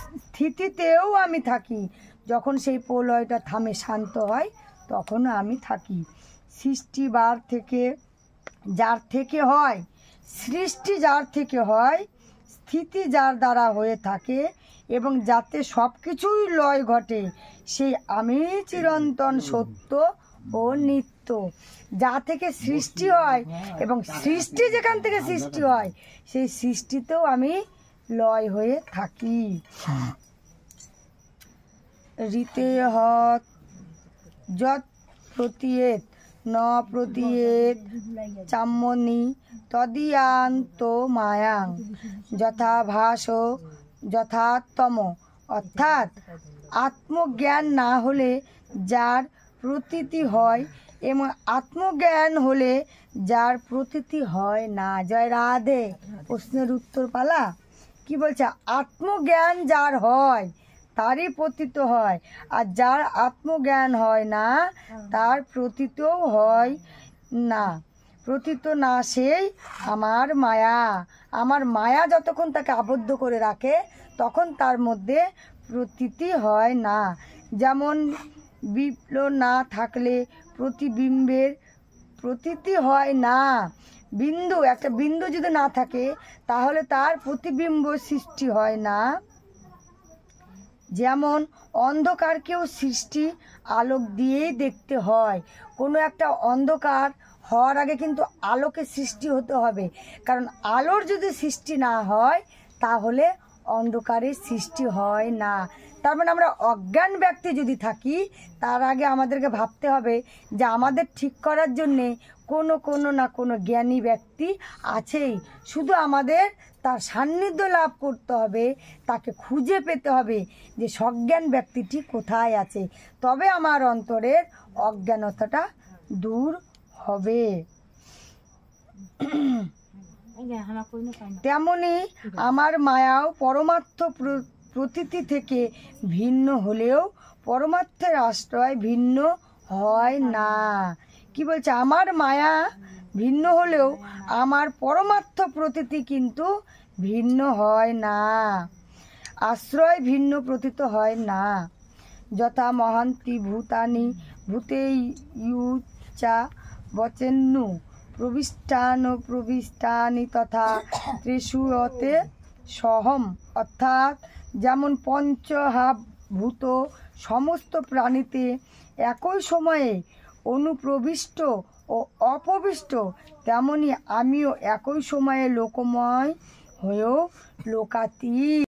স্থিতিতেও আমি থাকি। যখন সেই প্রলয়টা থামে শান্ত হয় তখনও আমি থাকি। সৃষ্টি যার থেকে হয়, সৃষ্টি যার থেকে হয়, স্থিতি যার দ্বারা হয়ে থাকে এবং যাতে সব কিছুই লয় ঘটে, সেই আমি চিরন্তন সত্য ও নিত্য। যা থেকে সৃষ্টি হয় এবং সৃষ্টি যেখান থেকে সৃষ্টি হয় সেই সৃষ্টিতেও আমি লয় হয়ে থাকি। ঋতে হত যৎ প্রতীয়েত ন প্রতীয়েত চাম্মনি তদীয়ান্ত মায়াং যথাভাস যথাত্তম। অর্থাৎ আত্মজ্ঞান না হলে যার প্রতীতি হয় এবং আত্মজ্ঞান হলে যার প্রতীতি হয় না। জয় রাধে। প্রশ্নের উত্তর পালা কি বলছে? আত্মজ্ঞান যার হয় তারই প্রতীত হয়, আর যার আত্মজ্ঞান হয় না তার প্রতীতও হয় না। প্রতীত না সেই আমার মায়া। আমার মায়া যতক্ষণ তাকে আবদ্ধ করে রাখে তখন তার মধ্যে প্রতীতি হয় না। যেমন বিপ্লব না থাকলে প্রতিবিম্বের প্রতীতি হয় না। একটা বিন্দু যদি না থাকে তাহলে তার প্রতিবিম্ব সৃষ্টি হয় না। যেমন অন্ধকারকেও সৃষ্টি আলোক দিয়েই দেখতে হয়। কোনো একটা অন্ধকার হওয়ার আগে কিন্তু আলোকের সৃষ্টি হতে হবে, কারণ আলোর যদি সৃষ্টি না হয় তাহলে অন্ধকারের সৃষ্টি হয় না। তার মানে আমরা অজ্ঞান ব্যক্তি যদি থাকি তার আগে আমাদেরকে ভাবতে হবে যে আমাদের ঠিক করার জন্যে কোনো না কোনো জ্ঞানী ব্যক্তি আছেই। শুধু আমাদের তার সান্নিধ্য লাভ করতে হবে, তাকে খুঁজে পেতে হবে যে সজ্ঞান ব্যক্তিটি কোথায় আছে, তবে আমার অন্তরের অজ্ঞানতাটা দূর হবে। তেমনি আমার মায়াও পরমার্থ প্রতীতি থেকে ভিন্ন হলেও পরমার্থের আশ্রয় ভিন্ন হয় না। কি বলছে? আমার মায়া ভিন্ন হলেও আমার পরমার্থ প্রতীতি কিন্তু ভিন্ন হয় না, আশ্রয় ভিন্ন প্রতীত হয় না। যথা মহান্তি ভূতানি ভূতেয়ুচা বচেন্নু প্রবিষ্টানি তথা ত্রিশুয়তে সহম। অর্থাৎ যেমন পঞ্চমহাভূত সমস্ত প্রাণীতে একই সময়ে অনুপ্রবিষ্ট ও অপবিষ্ট, তেমনি আমিও একই সময়ে লোকময় হয়েও লোকাতীত।